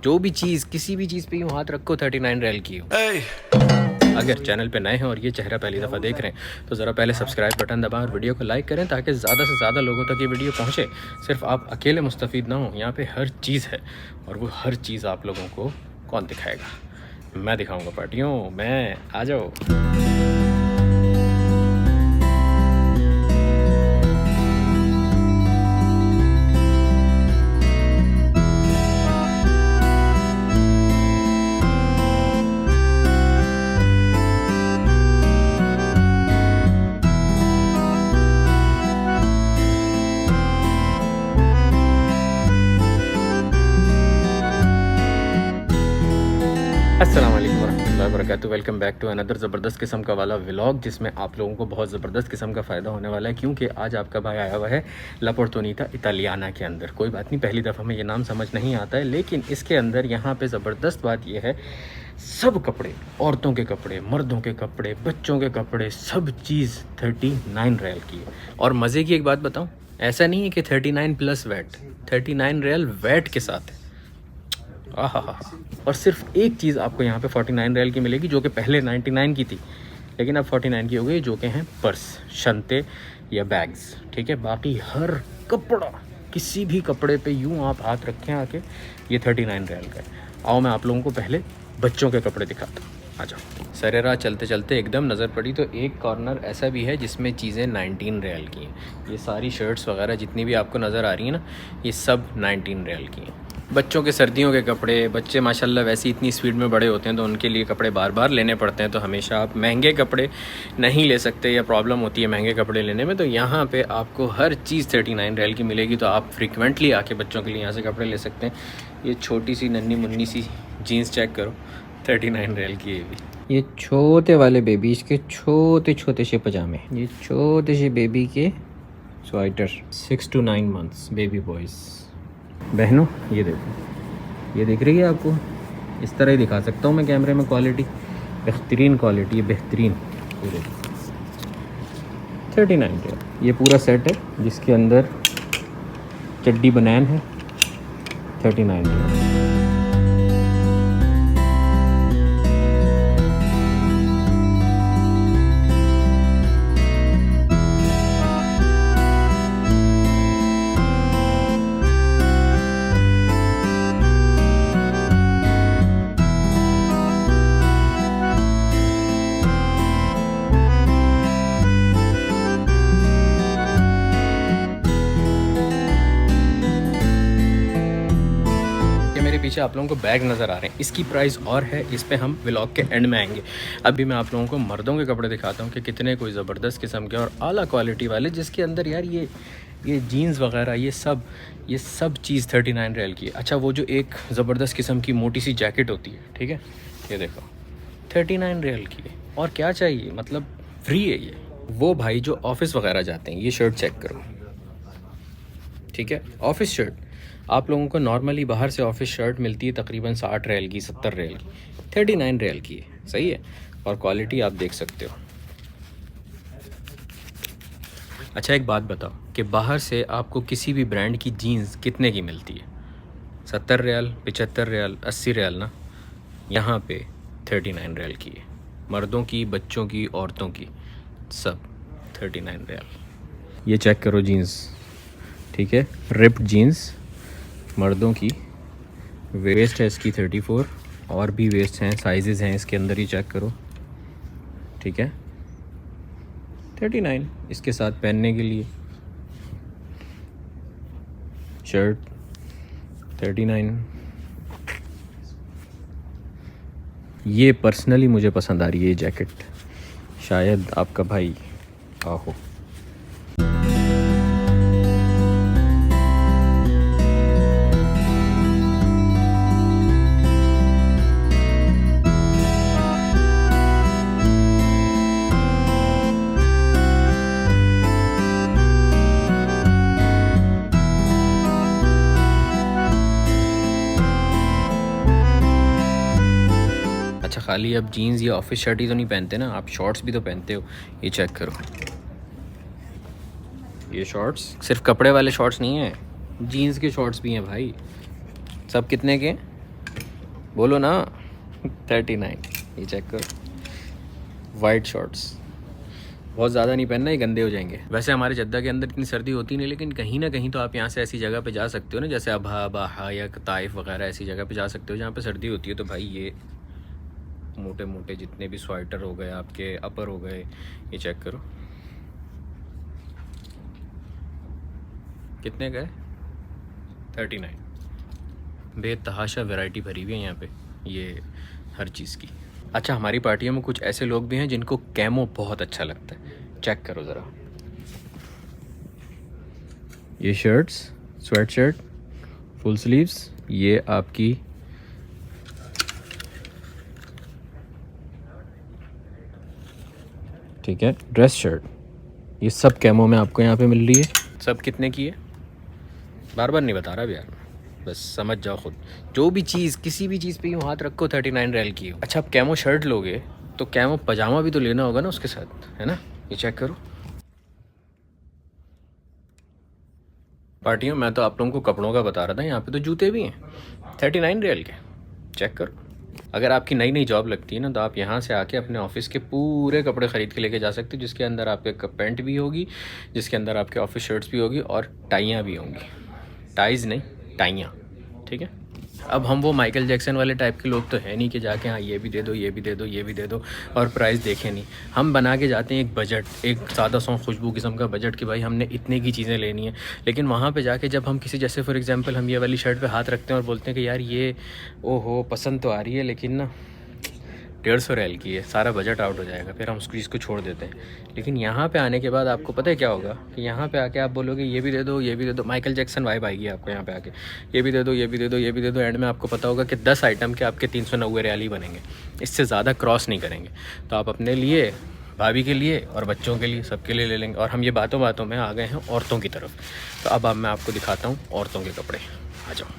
जो भी चीज़ किसी भी चीज़ पे यूँ हाथ रखो 39 रियल की हो। अगर चैनल पे नए हैं और ये चेहरा पहली दफ़ा देख रहे हैं तो ज़रा पहले सब्सक्राइब बटन दबाएं और वीडियो को लाइक करें ताकि ज़्यादा से ज़्यादा लोगों तक ये वीडियो पहुँचे। सिर्फ आप अकेले मुस्तफ़ीद ना हो, यहाँ पे हर चीज़ है और वो हर चीज़ आप लोगों को कौन दिखाएगा? मैं दिखाऊँगा पार्टियों, मैं आ जाओ। अस्सलाम वालेकुम वरहमतुल्लाहि वबरकातुहू। वेलकम बैक टू अनदर ज़बरदस्त किस्म का वाला व्लॉग जिसमें आप लोगों को बहुत ज़बरदस्त किस्म का फ़ायदा होने वाला है, क्योंकि आज आपका भाई आया हुआ है ला पोर्टोनीटा इटालियाना के अंदर। कोई बात नहीं, पहली दफ़ा में ये नाम समझ नहीं आता है, लेकिन इसके अंदर यहाँ पे ज़बरदस्त बात यह है, सब कपड़े, औरतों के कपड़े, मर्दों के कपड़े, बच्चों के कपड़े, सब चीज़ 39 रियल की है। और मज़े की एक बात बताऊँ, ऐसा नहीं है कि 39 प्लस वैट, 39 रियल वैट के साथ है। आहा। और सिर्फ एक चीज़ आपको यहाँ पे 49 रियल की मिलेगी, जो कि पहले 99 की थी लेकिन अब 49 की हो गई, जो कि हैं पर्स, शंते या बैग्स। ठीक है, बाकी हर कपड़ा, किसी भी कपड़े पे यूँ आप हाथ रखें आके, ये 39 रियल का है। आओ मैं आप लोगों को पहले बच्चों के कपड़े दिखाता हूँ, आ जाओ। सरेरा चलते चलते एकदम नज़र पड़ी तो एक कॉर्नर ऐसा भी है जिसमें चीज़ें 19 रियल की हैं। ये सारी शर्ट्स वगैरह जितनी भी आपको नज़र आ रही हैं ना, ये सब 19 रियल की हैं। बच्चों के सर्दियों के कपड़े, बच्चे माशाल्लाह वैसे ही इतनी स्पीड में बड़े होते हैं तो उनके लिए कपड़े बार बार लेने पड़ते हैं, तो हमेशा आप महंगे कपड़े नहीं ले सकते या प्रॉब्लम होती है महंगे कपड़े लेने में। तो यहाँ पे आपको हर चीज़ 39 रियल की मिलेगी, तो आप फ्रीक्वेंटली आके बच्चों के लिए यहाँ से कपड़े ले सकते हैं। ये छोटी सी नन्ही मुन्नी सी जीन्स चेक करो, 39 रियल की है भी। ये छोटे वाले बेबीज़ के छोटे छोटे से पजामे, ये छोटे से बेबी के sweater, 6 to 9 months baby boys. बहनों ये देखो, ये दिख रही है आपको? इस तरह ही दिखा सकता हूँ मैं कैमरे में, क्वालिटी बेहतरीन क्वालिटी है, बेहतरीन। ये देखो 39 रियल ये पूरा सेट है, जिसके अंदर चड्डी बनैन है, 39 रियल। मेरे पीछे आप लोगों को बैग नज़र आ रहे हैं, इसकी प्राइस और है, इस पे हम व्लॉग के एंड में आएंगे। अभी मैं आप लोगों को मर्दों के कपड़े दिखाता हूँ कि कितने कोई ज़बरदस्त किस्म के और आला क्वालिटी वाले, जिसके अंदर यार ये जीन्स वगैरह ये सब चीज़ 39 रियल की है। अच्छा, वो जो एक ज़बरदस्त किस्म की मोटी सी जैकेट होती है, ठीक है, ये देखो 39 रियल की है। और क्या चाहिए, मतलब फ्री है ये। वो भाई जो ऑफिस वगैरह जाते हैं, ये शर्ट चेक करो, ठीक है, ऑफिस शर्ट आप लोगों को नॉर्मली बाहर से ऑफिस शर्ट मिलती है तकरीबन 60 रियल की, 70 रियल की, 39 रियल की है, सही है। और क्वालिटी आप देख सकते हो। अच्छा एक बात बताओ कि बाहर से आपको किसी भी ब्रांड की जीन्स कितने की मिलती है? 70 रियल, 75 रियल, 80 रियल ना। यहाँ पे 39 रियल की है, मर्दों की, बच्चों की, औरतों की, सब 39 रियल। ये चेक करो जीन्स, ठीक है, रिप्ड जीन्स मर्दों की, वेस्ट है इसकी 34, और भी वेस्ट हैं, साइजेस हैं इसके अंदर, ही चेक करो, ठीक है, 39। इसके साथ पहनने के लिए शर्ट 39। ये पर्सनली मुझे पसंद आ रही है ये जैकेट, शायद आपका भाई आहो। अच्छा, खाली अब जीन्स या ऑफिस शर्ट ही तो नहीं पहनते ना, आप शॉर्ट्स भी तो पहनते हो। ये चेक करो, ये शॉर्ट्स सिर्फ कपड़े वाले शॉर्ट्स नहीं हैं, जीन्स के शॉर्ट्स भी हैं भाई। सब कितने के? बोलो ना। 39। ये चेक करो, वाइट शॉर्ट्स। बहुत ज़्यादा नहीं पहनना, ये गंदे हो जाएंगे। वैसे हमारे जद्दा के अंदर इतनी सर्दी होती नहीं, लेकिन कहीं ना कहीं तो आप यहाँ से ऐसी जगह पे जा सकते हो ना, जैसे अबहा बाहा या ताइफ वगैरह ऐसी जगह पे जा सकते हो जहाँ पे सर्दी होती है। तो भाई ये मोटे मोटे जितने भी स्वेटर हो गए, आपके अपर हो गए, ये चेक करो कितने का है। 39। बेतहाशा वैरायटी भरी हुई है यहाँ पे, ये हर चीज़ की। अच्छा, हमारी पार्टियों में कुछ ऐसे लोग भी हैं जिनको कैमो बहुत अच्छा लगता है। चेक करो ज़रा, ये shirts, sweat shirt, full sleeves, ये आपकी ठीक है ड्रेस शर्ट, ये सब कैमो में आपको यहाँ पे मिल रही है। सब कितने की है बार बार नहीं बता रहा अब यार, बस समझ जाओ खुद। जो भी चीज़, किसी भी चीज़ पे यूँ हाथ रखो 39 रियाल की हो। अच्छा, आप कैमो शर्ट लोगे तो कैमो पजामा भी तो लेना होगा ना उसके साथ, है ना। ये चेक करो। पार्टियों मैं तो आप लोगों को कपड़ों का बता रहा था, यहाँ पे तो जूते भी हैं 39 रियल के। चेक करो। अगर आपकी नई नई जॉब लगती है ना, तो आप यहाँ से आके अपने ऑफिस के पूरे कपड़े ख़रीद के लेके जा सकते हो, जिसके अंदर आपके पैंट भी होगी, जिसके अंदर आपके ऑफिस शर्ट्स भी होगी और टाइयाँ भी होंगी। टाइज नहीं, टाइयाँ, ठीक है। अब हम वो माइकल जैक्सन वाले टाइप के लोग तो है नहीं कि जाके हाँ ये भी दे दो, ये भी दे दो, ये भी दे दो और प्राइस देखें नहीं। हम बना के जाते हैं एक बजट, एक सादा सौ खुशबू किस्म का बजट कि भाई हमने इतने की चीज़ें लेनी है। लेकिन वहाँ पे जाके जब हम किसी, जैसे फॉर एग्जांपल हम ये वाली शर्ट पे हाथ रखते हैं और बोलते हैं कि यार ये ओहो पसंद तो आ रही है, लेकिन ना 150 रियाल की है, सारा बजट आउट हो जाएगा, फिर हम उसको इसको छोड़ देते हैं। लेकिन यहाँ पे आने के बाद आपको पता है क्या होगा कि यहाँ पे आके आप बोलोगे ये भी दे दो, ये भी दे दो, माइकल जैक्सन वाइब आएगी आपको यहाँ पे आके। ये भी दे दो, ये भी दे दो, ये भी दे दो। एंड में आपको पता होगा कि 10 आइटम के आपके 390 रियाल ही बनेंगे, इससे ज़्यादा क्रॉस नहीं करेंगे। तो आप अपने लिए, भाभी के लिए और बच्चों के लिए, सबके लिए ले लेंगे। और हम ये बातों बातों में आ गए हैं औरतों की तरफ। तो अब मैं आपको दिखाता हूँ औरतों के कपड़े। आ जाओ।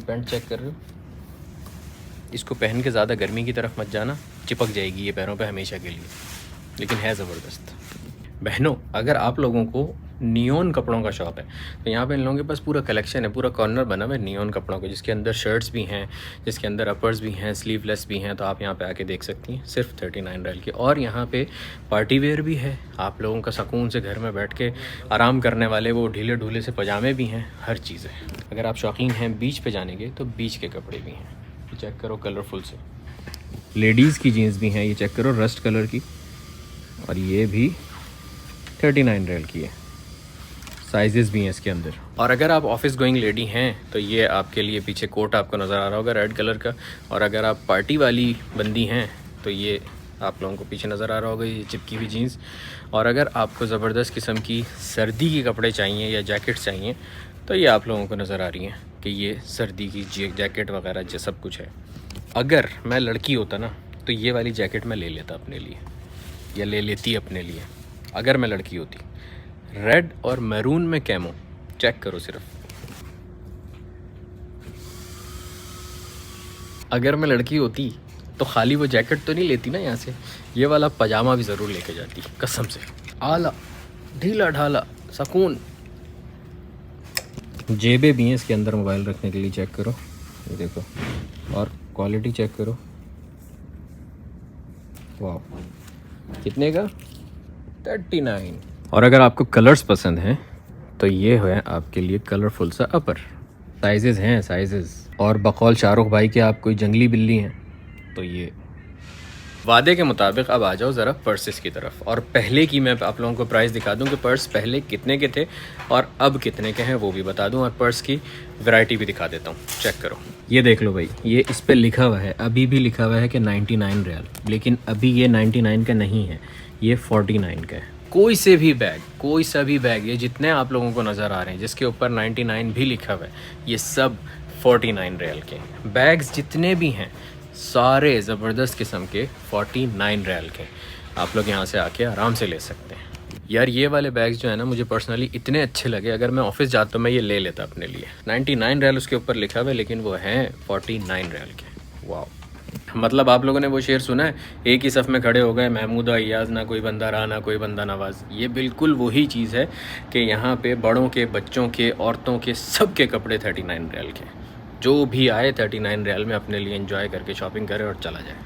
पैंट चेक कर रहे हो, इसको पहन के ज़्यादा गर्मी की तरफ मत जाना, चिपक जाएगी ये पैरों पे हमेशा के लिए, लेकिन है ज़बरदस्त। बहनों, अगर आप लोगों को नियॉन कपड़ों का शौक़ है तो यहाँ पे इन लोगों के पास पूरा कलेक्शन है, पूरा कॉर्नर बना हुआ है नियॉन कपड़ों के, जिसके अंदर शर्ट्स भी हैं, जिसके अंदर अपर्स भी हैं, स्लीवलेस भी हैं। तो आप यहाँ पे आके देख सकती हैं, सिर्फ 39 रियाल की। और यहाँ पे पार्टी वेयर भी है, आप लोगों का सुकून से घर में बैठ के आराम करने वाले वो ढीले ढूले से पजामे भी हैं, हर चीज़ है। अगर आप शौकीन हैं बीच पे जाने के तो बीच के कपड़े भी हैं। चेक करो कलरफुल से, लेडीज़ की जीन्स भी हैं, ये चेक करो रस्ट कलर की, और ये भी 39 रियाल की है। साइजेस भी हैं इसके अंदर। और अगर आप ऑफिस गोइंग लेडी हैं तो ये आपके लिए पीछे कोट आपको नज़र आ रहा होगा रेड कलर का। और अगर आप पार्टी वाली बंदी हैं तो ये आप लोगों को पीछे नज़र आ रहा होगा, ये चिपकी हुई जीन्स। और अगर आपको ज़बरदस्त किस्म की सर्दी के कपड़े चाहिए या जैकेट्स चाहिए तो ये आप लोगों को नज़र आ रही हैं कि ये सर्दी की जैकेट वगैरह जो सब कुछ है। अगर मैं लड़की होता ना तो ये वाली जैकेट मैं ले लेता अपने लिए, या ले लेती अपने लिए अगर मैं लड़की होती। रेड और मैरून में कैमो, चेक करो सिर्फ। अगर मैं लड़की होती तो खाली वो जैकेट तो नहीं लेती ना यहाँ से, ये वाला पजामा भी ज़रूर लेके जाती, कसम से। आला ढीला ढाला सुकून। जेबें भी हैं इसके अंदर मोबाइल रखने के लिए, चेक करो, ये देखो। और क्वालिटी चेक करो, वाह, कितने का? 39। और अगर आपको कलर्स पसंद हैं तो ये है आपके लिए कलरफुल सा अपर। साइजेस हैं, साइजेस। और बकौल शाहरुख भाई के आप कोई जंगली बिल्ली हैं तो ये वादे के मुताबिक अब आ जाओ ज़रा पर्सेस की तरफ। और पहले की मैं आप लोगों को प्राइस दिखा दूं कि पर्स पहले कितने के थे और अब कितने के हैं वो भी बता दूं, और पर्स की वैरायटी भी दिखा देता हूं। चेक करो, ये देख लो भाई, ये इस पे लिखा हुआ है, अभी भी लिखा हुआ है कि 99 रियाल, लेकिन अभी ये 99 का नहीं है, ये 49 का है। कोई से भी बैग, कोई सा भी बैग, ये जितने आप लोगों को नज़र आ रहे हैं जिसके ऊपर 99 भी लिखा हुआ है, ये सब 49 रियाल के बैग्स जितने भी हैं, सारे ज़बरदस्त किस्म के 49 रियाल के। आप लोग यहाँ से आके आराम से ले सकते हैं। यार ये वाले बैग्स जो है ना, मुझे पर्सनली इतने अच्छे लगे, अगर मैं ऑफिस जाता तो मैं ये ले लेता अपने लिए। 99 रियाल उसके ऊपर लिखा हुआ है, लेकिन वो हैं 49 रियाल के। वाह, मतलब आप लोगों ने वो शेर सुना है, एक ही सफ़ में खड़े हो गए महमूदा अय्याज़, ना कोई बंदा रहा ना कोई बंदा नवाज। ये बिल्कुल वही चीज़ है कि यहाँ पे बड़ों के, बच्चों के, औरतों के, सब के कपड़े 39 रियाल के। जो भी आए 39 रियाल में अपने लिए एंजॉय करके शॉपिंग करे और चला जाए।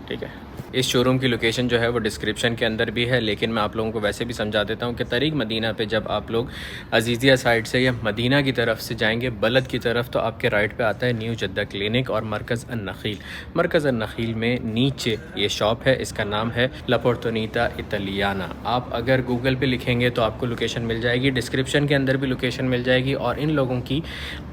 ठीक है, इस शोरूम की लोकेशन जो है वो डिस्क्रिप्शन के अंदर भी है, लेकिन मैं आप लोगों को वैसे भी समझा देता हूँ कि तरीक मदीना पे जब आप लोग अजीज़िया साइड से या मदीना की तरफ से जाएंगे बलद की तरफ, तो आपके राइट पे आता है न्यू जद्दा क्लिनिक और मरकज़ अन-नखील। मरकज़ अन-नखील में नीचे ये शॉप है, इसका नाम है ला पोर्टोनीता इटालियाना। आप अगर गूगल पे लिखेंगे तो आपको लोकेशन मिल जाएगी, डिस्क्रिप्शन के अंदर भी लोकेशन मिल जाएगी, और इन लोगों की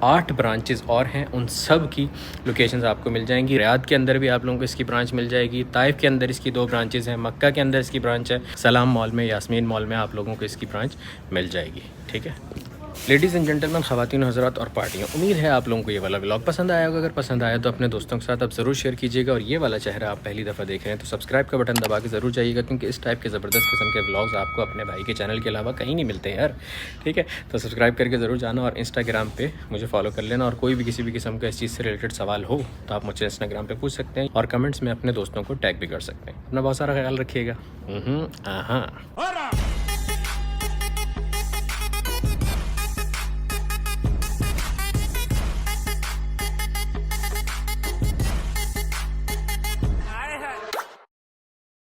8 ब्रांचेज़ और हैं, उन सब की लोकेशंस आपको मिल जाएंगी। रियाद के अंदर भी आप लोगों को इसकी ब्रांच मिल जाएगी, ताइफ के अंदर इसकी 2 ब्रांचेस हैं, मक्का के अंदर इसकी ब्रांच है, सलाम मॉल में, यास्मीन मॉल में आप लोगों को इसकी ब्रांच मिल जाएगी। ठीक है लेडीज़ एंड जेंटलमैन, ख़वातीन हज़रात और पार्टियों, उम्मीद है आप लोगों को ये वाला व्लॉग पसंद आया होगा। अगर पसंद आया तो अपने दोस्तों के साथ आप ज़रूर शेयर कीजिएगा, और ये वाला चेहरा आप पहली दफ़ा देख रहे हैं तो सब्सक्राइब का बटन दबा के ज़रूर जाइएगा, क्योंकि इस टाइप के ज़बरदस्त किस्म के व्लॉग्स आपको अपने भाई के चैनल के अलावा कहीं नहीं मिलते यार। ठीक है, तो सब्सक्राइब करके ज़रूर जाना, और इंस्टाग्राम पर मुझे फॉलो कर लेना, और कोई भी किसी भी किस्म का इस चीज़ से रिलेटेड सवाल हो तो आप मुझे इंस्टाग्राम पर पूछ सकते हैं, और कमेंट्स में अपने दोस्तों को टैग भी कर सकते हैं। अपना बहुत सारा ख्याल रखिएगा।